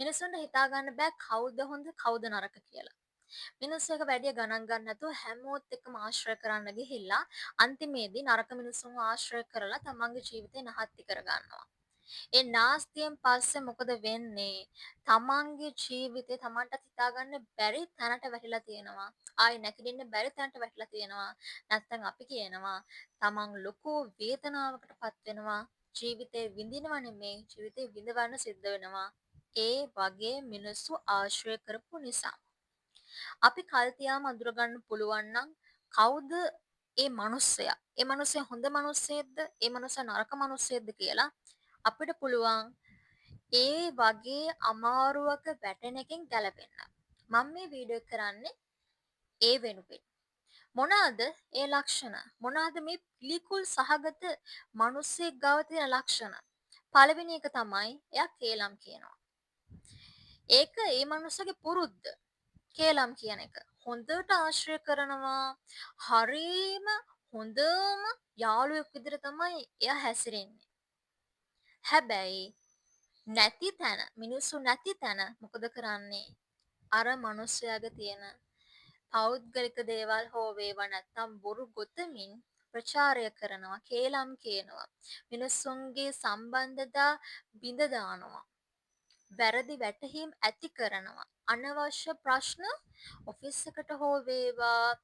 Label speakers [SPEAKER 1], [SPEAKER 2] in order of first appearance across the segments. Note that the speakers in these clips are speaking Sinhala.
[SPEAKER 1] මිනිස්සුන්ට හිතා ගන්න බෑ කවුද හොඳ කවුද නරක කියලා. මිනිස්සු එක වැඩි ගණන් ගන්න නැතුව හැමෝත් එක්කම ආශ්‍රය කරන්න ගිහිල්ලා අන්තිමේදී නරක මිනිස්සුන්ව ආශ්‍රය කරලා තමන්ගේ ජීවිතේ නහත්ති කර ගන්නවා. ඒ නාස්තියෙන් පස්සේ මොකද වෙන්නේ? තමන්ගේ ජීවිතේ තමන්ට හිතාගන්න බැරි තැනට වැටිලා තියෙනවා. ආයි නැගිටින්න බැරි තැනට වැටිලා තියෙනවා. නැත්නම් අපි කියනවා තමන් ලොකු වේදනාවකටපත් වෙනවා. ජීවිතේ විඳිනව නෙමේ ජීවිතේ විඳවන්න සිද්ධ වෙනවා. ඒ වගේ මිනිස්සු ආශ්‍රය කරපු නිසා. අපි කල් තියාම අඳුරගන්න පුළුවන් නම් කවුද ඒ මිනිස්සයා? ඒ මිනිස්සයා හොඳ මිනිස්සෙක්ද? ඒ මිනිස්සයා නරක මිනිස්සෙක්ද කියලා අපිට පුළුවන් ඒ වගේ අමාරුවක වැටෙන එකෙන් ගැලවෙන්න. මම මේ වීඩියෝ කරන්නේ ඒ වෙනුවෙන්. මොනවාද ඒ ලක්ෂණ? මොනවාද මේ පිළිකුල් සහගත මිනිස්සෙක් ගාව තියෙන ලක්ෂණ? පළවෙනි එක තමයි එයා කේලම් කියනවා. ඒක ඒ මනුස්සගේ පුරුද්ද. කේලම් කියන එක. හොඳට ආශ්‍රය කරනවා. හරීම හොඳම යාළුවෙක් විදිහට තමයි එයා හැසිරෙන්නේ. හැබැයි නැති තැන මිනිස්සු නැති තැන මොකද කරන්නේ? අර මිනිස්යාගේ තියෙන පෞද්ගලික දේවල් හෝ වේවා නැත්තම් බොරු ගොතමින් ප්‍රචාරය කරනවා, කේලම් කියනවා. මිනිස්සුන්ගේ සම්බන්ධතා බිඳ දානවා. වැරදි වැටහීම් ඇති කරනවා. අනවශ්‍ය ප්‍රශ්න ඔෆිස් එකට හෝ වේවා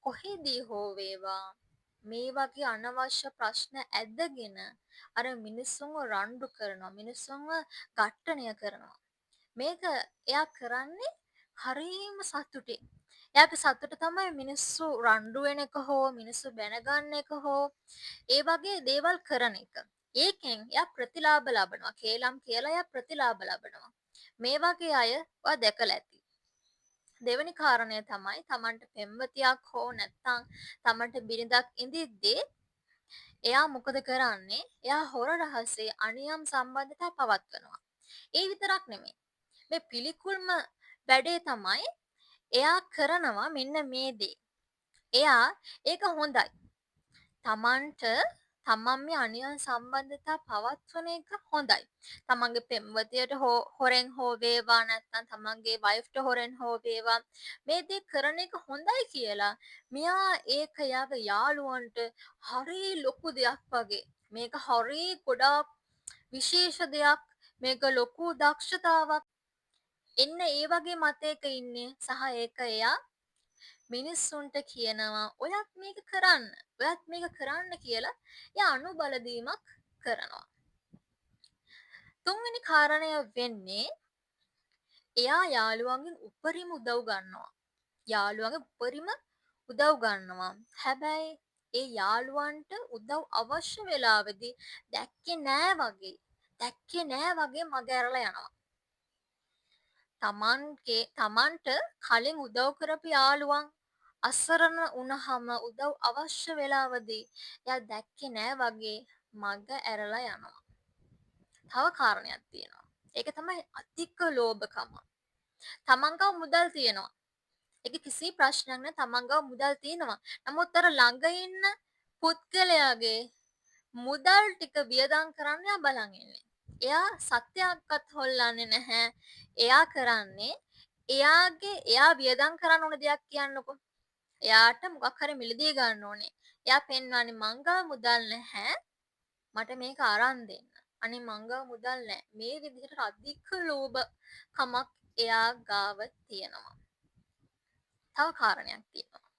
[SPEAKER 1] කොහෙදී හෝ වේවා මේ වගේ අනවශ්‍ය ප්‍රශ්න ඇදගෙන අර මිනිස්සුන්ව රණ්ඩු කරනවා. මිනිස්සුන්ව ඝට්ටණය කරනවා. මේක එයා කරන්නේ හරීම සතුටින්. එයාගේ සතුට තමයි මිනිස්සු රණ්ඩු වෙන එක හෝ මිනිස්සු බැනගන්න එක හෝ ඒ වගේ දේවල් කරන එක. ඒකෙන් එයා ප්‍රතිලාභ ලබනවා. කේලම් කියලා එයා ප්‍රතිලාභ ලබනවා. මේ වගේ අය ඔයා දැකලා ඇති. දෙවෙනි කාරණය තමයි Tamanට පෙම්වතියක් හෝ නැත්නම් Tamanට බිරිඳක් ඉඳිද්දී එයා මොකද කරන්නේ? එයා හොර රහසේ අනියම් සම්බන්ධතා පවත්වනවා. ඒ විතරක් නෙමෙයි. මේ පිළිකුල්ම වැඩේ තමයි එයා කරනවා මෙන්න මේ දේ. එයා ඒක හොඳයි. තමන්ට තමන් මේ අනියම් සම්බන්ධතා පවත්වන එක හොඳයි. තමන්ගේ පෙම්වතියට හොරෙන් හෝ වේවා නැත්නම් තමන්ගේ වයිෆ්ට හොරෙන් හෝ වේවා මේ දේ කරන එක හොඳයි කියලා මෙයා ඒක යාගේ යාළුවන්ට හරි ලොකු දෙයක් වගේ මේක හරි ගොඩාක් විශේෂ දෙයක් මේක ලොකු දක්ෂතාවක් එන්න ඒ වගේ මතයක ඉන්නේ සහ ඒක එයා මිනිස්සුන්ට කියනවා ඔයත් මේක කරන්න. ඔයත් මේක කරන්න කියලා එයා අනුබල දීමක් කරනවා. තුන්වෙනි කාරණය වෙන්නේ එයා යාළුවන්ගෙන් උපරිම උදව් ගන්නවා. යාළුවන්ගේ උපරිම උදව් ගන්නවා. හැබැයි ඒ යාළුවන්ට උදව් අවශ්‍ය වෙලාවෙදී දැක්කේ නෑ වගේ මග ඇරලා යනවා. තමන්ට කලින් උදව් කරපු යාළුවන් අසරණ වුණාම උදව් අවශ්‍ය වෙලාවදී එයා දැක්කේ නෑ වගේ මග ඇරලා යනවා. තව කාරණයක් තියෙනවා. ඒක තමයි අධික ලෝභකම. තමන් ගාව මුදල් තියෙනවා. ඒක කිසි ප්‍රශ්නයක් නෑ තමන් ගාව මුදල් තියෙනවා. නමුත් අර ළඟ ඉන්න පුද්ගලයාගේ මුදල් ටික වියදම් කරන්න එයා බලන් ඉන්නේ. එයා සත්‍යයක්වත් හොල්ලන්නේ නැහැ. එයා කරන්නේ එයා වියදම් කරන්න ඕන දෙයක් කියන්නකෝ. එයාට මොකක් හරි මිලදී ගන්න ඕනේ. එයා පෙන්වන්නේ මං ගාව මුදල් නැහැ. මට මේක අරන් දෙන්න. අනේ මං ගාව මුදල් නැහැ. මේ විදිහට අධික ලෝභකමක් එයා ගාව තියෙනවා. තව කාරණයක් තියෙනවා.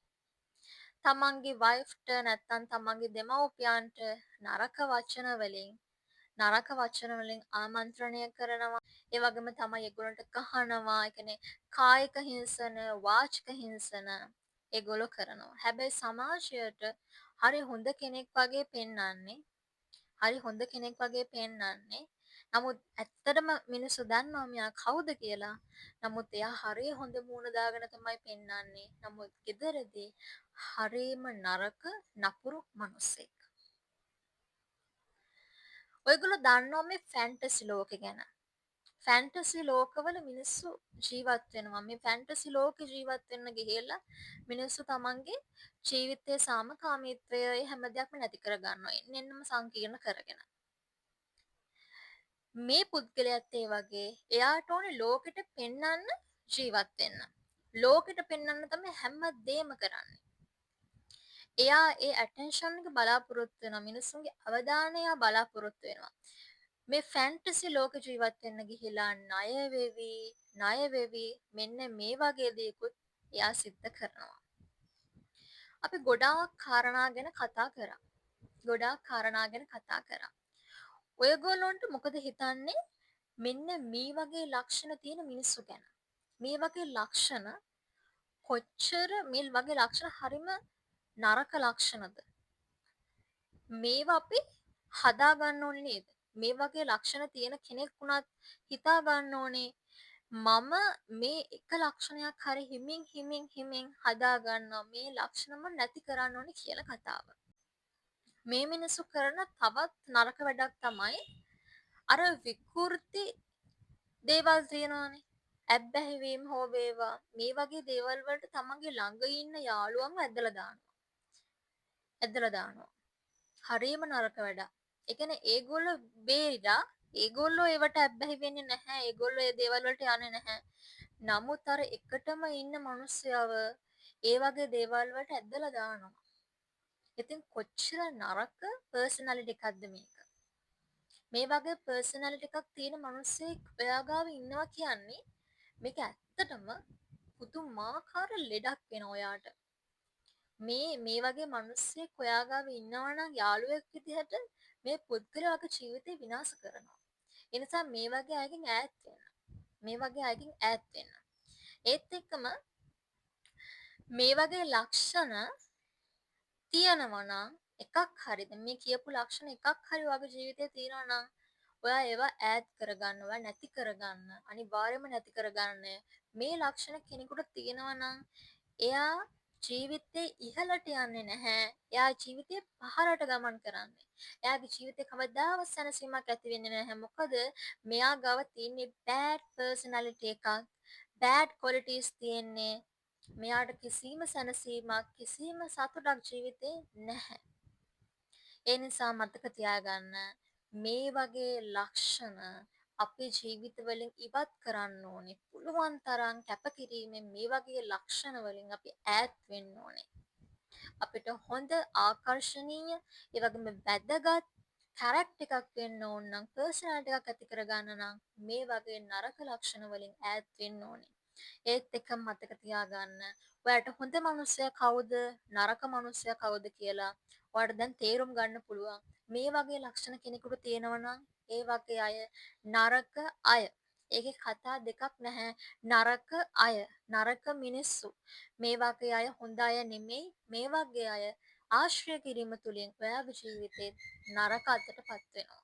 [SPEAKER 1] තමන්ගේ වයිෆ්ට නැත්නම් තමන්ගේ දෙමව්පියන්ට නරක වචන වලින් ආමන්ත්‍රණය කරනවා. ඒ වගේම තමයි ඒගොල්ලන්ට කහනවා. ඒ කියන්නේ කායික හිංසන, වාචික හිංසන ඒගොල්ලෝ කරනවා. හැබැයි සමාජයට හරි හොඳ කෙනෙක් වගේ පෙන්වන්නේ. නමුත් ඇත්තටම මිනිස්සු දන්නවා මෙයා කවුද කියලා. නමුත් එයා හරිය හොඳ මූණ දාගෙන තමයි පෙන්වන්නේ. නමුත් ගෙදරදී හරීම නරක නපුරු මිනිස්සෙක්. ඔයගොල්ලෝ දන්නවා මේ ෆැන්ටසි ලෝකේ ගැන. ෆැන්ටසි ලෝකවල මිනිස්සු ජීවත් වෙනවා. මේ ෆැන්ටසි ලෝකේ ජීවත් වෙන්න ගිහිල්ලා මිනිස්සු තමන්ගේ ජීවිතයේ සාමකාමීත්වය හැම දෙයක්ම නැති කර ගන්නවා. එන්නෙම සංකීර්ණ කරගෙන. මේ පුද්ගලයාත් ඒ වගේ එයාට ඕනේ ලෝකෙට පෙන්වන්න ජීවත් වෙන්න. ලෝකෙට පෙන්වන්න තමයි හැමදේම කරන්නේ. එයා ඒ ඇටෙන්ෂන් එක බලාපොරොත්තු වෙනවා. මිනිස්සුන්ගේ අවධානය එයා බලාපොරොත්තු වෙනවා. මේ ෆැන්ටසි ලෝක ජීවත් වෙන්න ගිහිලා ණය වෙවි මෙන්න මේ වගේ දේකුත් එයා සිද්ධ කරනවා. අපි ගොඩාක් කාරණා ගැන කතා කරා. ගොඩාක් කාරණා ගැන කතා කරා. ඔයගොල්ලන්ට මොකද හිතන්නේ මෙන්න මේ වගේ ලක්ෂණ තියෙන මිනිස්සු ගැන? මේ වගේ ලක්ෂණ කොච්චර මේ වගේ ලක්ෂණ හරිම නරක ලක්ෂණද? මේවා අපි හදා ගන්න ඕනේ නේද? මේ වගේ ලක්ෂණ තියෙන කෙනෙක් වුණත් හිතා ගන්න ඕනේ මම මේ එක ලක්ෂණයක් හරි හිමින් හදා ගන්නවා මේ ලක්ෂණම නැති කරන්න ඕනේ කියලා කතාව. මේ මිනිස්සු කරන තවත් නරක වැඩක් තමයි අර විකෘති දේවල් තියෙනවානේ. ඇබ්බැහි වීම හෝ වේවා මේ වගේ දේවල් වලට තමන්ගේ ළඟ ඉන්න යාළුවන්ව ඇදලා දානවා. හරිම නරක වැඩක්. ඒ කියන්නේ ඒගොල්ලෝ බේරිලා ඒගොල්ලෝ ඒවට ඇබ්බැහි වෙන්නේ නැහැ. ඒගොල්ලෝ ඒ දේවල් වලට යන්නේ නැහැ. නමුත් අර එකටම ඉන්න මිනිස්සයව ඒ වගේ දේවල් වලට ඇදලා දානවා. ඉතින් කොච්චර නරක පර්සනැලිටි එකක්ද මේක. මේ වගේ පර්සනැලිටි එකක් තියෙන මිනිස්සෙක් ඔයා ගාව ඉන්නවා කියන්නේ මේක ඇත්තටම පුදුමාකාර ලෙඩක් වෙන ඔයාට. මේ වගේ මිනිස්සෙක් ඔයා ගාව ඉන්නවා නම් යාළුවෙක් විදිහට මේ පුද්ගලයාගේ ජීවිතේ විනාශ කරනවා. ඒ නිසා මේ වගේ අයගෙන් ඈත් වෙන්න. මේ වගේ අයගෙන් ඈත් වෙන්න. ඒත් එක්කම මේ වගේ ලක්ෂණ තියෙනවා නම් එකක් හරිද මේ කියපු ලක්ෂණ එකක් හරි ඔයාගේ ජීවිතේ තියෙනවා නම් ඔයා ඒවා ඈඩ් කරගන්න ඔයා නැති කරගන්න අනිවාර්යයෙන්ම නැති කරගන්න මේ ලක්ෂණ කෙනෙකුට තියෙනවා නම් එයා ජීවිතේ ඉහළට යන්නේ නැහැ එයා ජීවිතේ පහළට ගමන් කරන්නේ එයාගේ ජීවිතේ කවදාවත් සැනසීමක් ඇති වෙන්නේ නැහැ මොකද මෙයා ගාව තියෙන්නේ බෑඩ් පර්සනැලිටි එකක් බෑඩ් ක්වොලිටිස් තියෙන්නේ මෙයාට කිසිම සැනසීමක් කිසිම සතුටක් ජීවිතේ නැහැ. ඒ නිසා මතක තියාගන්න මේ වගේ ලක්ෂණ අපේ ජීවිත වලින් ඉවත් කරන්න ඕනේ. පුළුවන් තරම් කැපකිරීමෙන් මේ වගේ ලක්ෂණ වලින් අපි ඈත් වෙන්න ඕනේ. අපිට හොඳ ආකර්ශනීය ඒ වගේම වැදගත් කැරක්ටර් එකක් වෙන්න ඕන නම් පර්සනැලිටි එකක් ඇති කරගන්න නම් මේ වගේ නරක ලක්ෂණ වලින් ඈත් වෙන්න ඕනේ. ඒත් එක මතක තියාගන්න ඔයාට හොඳ මනුස්සයා කවුද නරක මනුස්සයා කවුද කියලා ඔයාට දැන් තේරුම් ගන්න පුළුවන් මේ වගේ ලක්ෂණ කෙනෙකුට තියෙනවා නම් ඒ වගේ අය නරක අය ඒකේ කතා දෙකක් නැහැ නරක අය නරක මිනිස්සු මේ වගේ අය හොඳ අය නෙමෙයි මේ වගේ අය ආශ්‍රය කිරීම තුළින් ඔයාගේ ජීවිතේ නරක අතටපත් වෙනවා